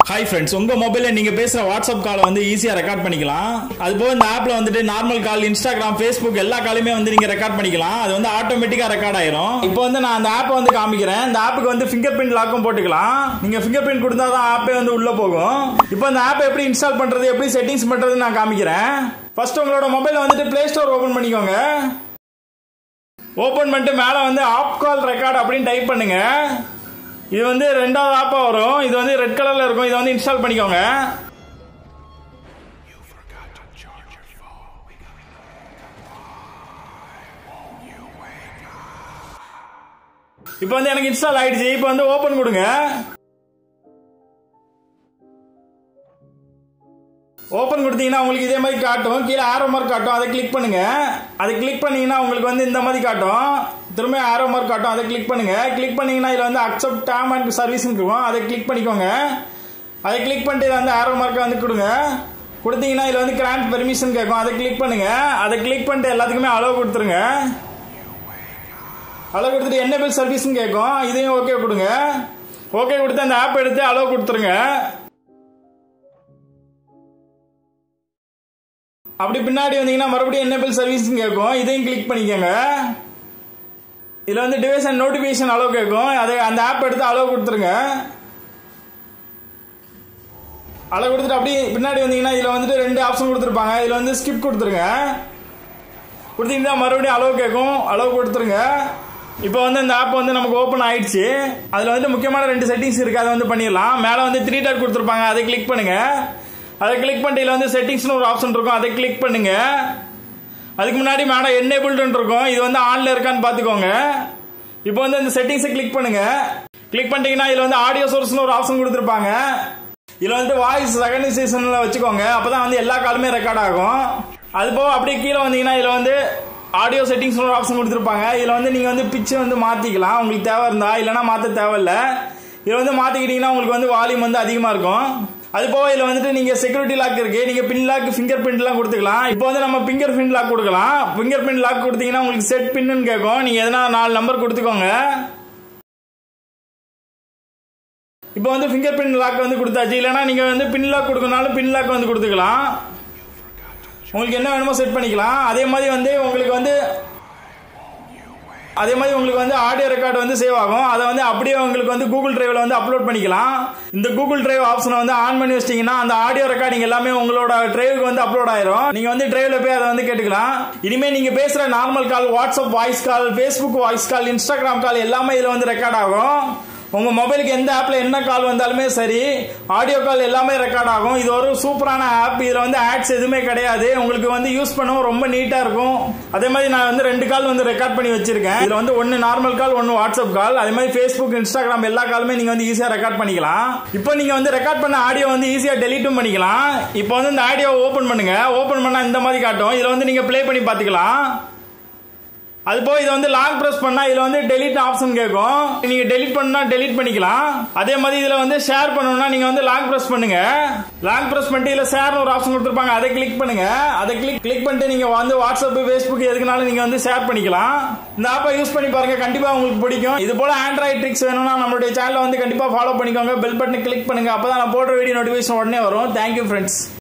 Hi friends, உங்க மொபைல்ல நீங்க பேசுற வாட்ஸ்அப் காலை வந்து ஈஸியா ரெக்கார்ட் பண்ணிக்கலாம். அது போக இந்த ஆப்ல வந்துட்டு நார்மல் கால், இன்ஸ்டாகிராம், ஃபேஸ்புக் எல்லா காலுமே வந்து நீங்க ரெக்கார்ட் பண்ணிக்கலாம். அது வந்து ஆட்டோமேட்டிக்கா ரெக்கார்ட் ஆயிரும். இப்போ வந்து நான் அந்த ஆப்பை வந்து காமிக்கிறேன். இந்த ஆப்புக்கு வந்து ஃபிங்கர் பிரிண்ட் லாக்கும் போட்டுக்கலாம். நீங்க ஃபிங்கர் பிரிண்ட் கொடுத்தா தான் ஆப்பே வந்து உள்ள போகும். இப்போ இந்த ஆப்பை எப்படி இன்ஸ்டால் பண்றது, எப்படி செட்டிங்ஸ் பண்றது நான் காமிக்கிறேன். ஃபர்ஸ்ட் உங்களோட மொபைல்ல வந்துட்டு பிளே ஸ்டோர் ஓபன் பண்ணிக்கோங்க. ஓபன் பண்ணிட்டு மேல வந்து ஆப் கால் ரெக்கார்ட் அப்படின்னு டைப் பண்ணுங்க. இது வந்து ரெண்டாவது ஆப்பா வரும். இது வந்து ரெட் கலர்ல இருக்கும். இதை வந்து இன்ஸ்டால் பண்ணிக்கோங்க. இப்போ வந்து எனக்கு இன்ஸ்டால் ஆயிடுச்சு. இப்போ வந்து ஓபன் கொடுங்க. ஓபன் கொடுத்தீங்கன்னா உங்களுக்கு இதே மாதிரி காட்டும். கீழே ஆரோ மார்க் காட்டும். அதை கிளிக் பண்ணுங்க. அதை கிளிக் பண்ணீங்கன்னா உங்களுக்கு வந்து இந்த மாதிரி காட்டும். திரும்ப ஆரோ மார்க் காட்டும். அதை கிளிக் பண்ணுங்க. கிளிக் பண்ணீங்கன்னா இதுல வந்து அக்செப்ட் டேர்ம் அண்ட் சர்வீஸ் இருக்கும். அதை கிளிக் பண்ணிக்கோங்க. அதை கிளிக் பண்ணிட்டு இதுல வந்து ஆரோ மார்க் வந்து கொடுங்க. கொடுத்தீங்கன்னா இதுல வந்து கிராண்ட் பெர்மிஷன் கேட்கும். அதை கிளிக் பண்ணுங்க. அதை கிளிக் பண்ணிட்டு எல்லாத்துக்குமே அலோவ் கொடுத்துருங்க. அலோவ் கொடுத்துட்டு என்னபிள் சர்வீஸ் கேட்கும். இதையும் ஓகே கொடுங்க. ஓகே கொடுத்து அந்த ஆப் எடுத்து அலோவ் கொடுத்துருங்க. அப்படி பின்னாடி வந்தீங்கன்னா மறுபடியும் என்னபிள் சர்வீஸ் கேட்கும். இதையும் கிளிக் பண்ணிக்கோங்க. இதுல வந்து டிவைஸ் அண்ட் நோட்டிபிகேஷன் அலோவ் கேட்கும். அதை அந்த ஆப் எடுத்து அலோவ் கொடுத்துருங்க. அலோவ் கொடுத்துட்டு அப்படியே பின்னாடி வந்தீங்கன்னா இதுல வந்துட்டு ரெண்டு ஆப்ஷன் கொடுத்துருப்பாங்க. இதுல வந்து ஸ்கிப் கொடுத்துருங்க. கொடுத்தீங்கன்னா மறுபடியும் அலோவ் கேட்கும். அலோவ் கொடுத்துருங்க. இப்போ வந்து இந்த ஆப் வந்து நமக்கு ஓப்பன் ஆயிடுச்சு. அதுல வந்து முக்கியமான ரெண்டு செட்டிங்ஸ் இருக்கு. அதை வந்து பண்ணிடலாம். மேல வந்து 3 டாட் கொடுத்துருப்பாங்க. அதை கிளிக் பண்ணுங்க. அதை கிளிக் பண்ணிட்டு இதுல வந்து செட்டிங்ஸ்னு ஒரு ஆப்ஷன் இருக்கும். அதை கிளிக் பண்ணுங்க. அதுக்கு முன்னாடி மேல என்னேபிள்டு இருக்கும். இது வந்து ஆன்ல இருக்கான்னு பாத்துக்கோங்க. இப்போ வந்து இந்த செட்டிங்ஸை கிளிக் பண்ணுங்க. கிளிக் பண்ணிட்டீங்கன்னா இதுல வந்து ஆடியோ சோர்ஸ்னு ஒரு ஆப்ஷன் கொடுத்துருப்பாங்க. இதுல வந்து வாய்ஸ் ரெகனைசேஷன்ல வச்சுக்கோங்க. அப்பதான் வந்து எல்லா காலுமே ரெக்கார்ட் ஆகும். அது போக அப்படியே கீழே வந்தீங்கன்னா இதுல வந்து ஆடியோ செட்டிங்ஸ் ஒரு ஆப்ஷன் கொடுத்துருப்பாங்க. இதுல வந்து நீங்க வந்து பிட்ச் வந்து மாத்திக்கலாம் உங்களுக்கு தேவை இருந்தா. இல்லைன்னா மாத்த தேவையில்ல. இதை வந்து மாத்திக்கிட்டீங்கன்னா உங்களுக்கு வந்து வால்யூம் வந்து அதிகமா இருக்கும். அது போக இதுல வந்துட்டு நீங்க செக்யூரிட்டி லாக் இருக்கு. நீங்க பின் லாக், ஃபிங்கர் பிரிண்ட் எல்லாம் கொடுத்துக்கலாம். இப்போ வந்து நம்ம ஃபிங்கர் பிரிண்ட் லாக் கொடுக்கலாம். ஃபிங்கர் பிரிண்ட் லாக் கொடுத்தீங்கன்னா உங்களுக்கு செட் பின்னு கேட்கும். நீங்க எதனா 4 நம்பர் கொடுத்துக்கோங்க. இப்போ வந்து ஃபிங்கர் பிரிண்ட் லாக் வந்து கொடுத்தாச்சு. இல்லைன்னா நீங்க வந்து பின் லாக் கொடுக்கனாலும் பின் லாக் வந்து கொடுத்துக்கலாம். உங்களுக்கு என்ன வேணுமோ செட் பண்ணிக்கலாம். அதே மாதிரி வந்து உங்களுக்கு வந்து ஆடியோ ரெக்கார்டு வந்து சேவ் ஆகும். அதை வந்து அப்படியே உங்களுக்கு வந்து கூகுள் டிரைவ்ல வந்து அப்லோட் பண்ணிக்கலாம். இந்த கூகுள் டிரைவ் ஆப்ஷனை வந்து ஆன் பண்ணி வச்சிட்டீங்கன்னா அந்த ஆடியோ ரெக்கார்டிங் எல்லாமே உங்களோட டிரைவுக்கு வந்து அப்லோட் ஆயிரும். நீங்க வந்து டிரைவ்ல போய் அதை வந்து கேட்டுக்கலாம். இனிமே நீங்க பேசுற normal call, WhatsApp voice call, Facebook voice call, Instagram call எல்லாமே இதுல வந்து ரெக்கார்ட் ஆகும். உங்க மொபைலுக்கு எந்த ஆப்ல என்ன கால் வந்தாலுமே சரி, ஆடியோ கால் எல்லாமே ரெக்கார்ட் ஆகும். இது ஒரு சூப்பரான ஆப். இதுல வந்து ஆட்ஸ் எதுவுமே கிடையாது. உங்களுக்கு வந்து யூஸ் பண்ணவும் ரொம்ப நீட்டா இருக்கும். அதே மாதிரி நான் வந்து 2 கால் வந்து ரெக்கார்ட் பண்ணி வச்சிருக்கேன். இதுல வந்து 1 நார்மல் கால், 1 வாட்ஸ்அப் கால். அதே மாதிரி ஃபேஸ்புக், இன்ஸ்டாகிராம் எல்லா காலுமே நீங்க வந்து ஈஸியா ரெக்கார்ட் பண்ணிக்கலாம். இப்போ நீங்க வந்து ரெக்கார்ட் பண்ண ஆடியோ வந்து ஈஸியா டெலீட்டும் பண்ணிக்கலாம். இப்போ வந்து இந்த ஆடியோ ஓபன் பண்ணுங்க. ஓபன் பண்ணா இந்த மாதிரி காட்டும். இதுல வந்து நீங்க ப்ளே பண்ணி பாத்துக்கலாம். அது போய் இதை வந்து லாங் பிரஸ் பண்ணா இதுல வந்து டெலீட் ஆப்ஷன் கேட்கும். நீங்க டெலீட் பண்ணா டெலீட் பண்ணிக்கலாம். அதே மாதிரி இதுல வந்து ஷேர் பண்ணணும்னா நீங்க வந்து லாங் பிரஸ் பண்ணுங்க. லாங் பிரஸ் பண்ணிட்டு இதுல ஷேர் ஒரு ஆப்ஷன் கொடுத்துருப்பாங்க. அதை கிளிக் பண்ணுங்க. அதை கிளிக் பண்ணிட்டு நீங்க வந்து வாட்ஸ்அப், ஃபேஸ்புக் எதுக்குனாலும் நீங்க வந்து ஷேர் பண்ணிக்கலாம். இந்த ஆப்பை யூஸ் பண்ணி பாருங்க. கண்டிப்பா உங்களுக்கு பிடிக்கும். இது போல ஆண்ட்ராய்ட் ட்ரிக்ஸ் வேணும்னா நம்மளுடைய சேனலை வந்து கண்டிப்பா ஃபாலோ பண்ணிக்கோங்க. பெல் பட்டனை கிளிக் பண்ணுங்க. அப்பதான் நான் போடுற வீடியோ நோட்டிபிகேஷன் உடனே வரும். Thank you friends.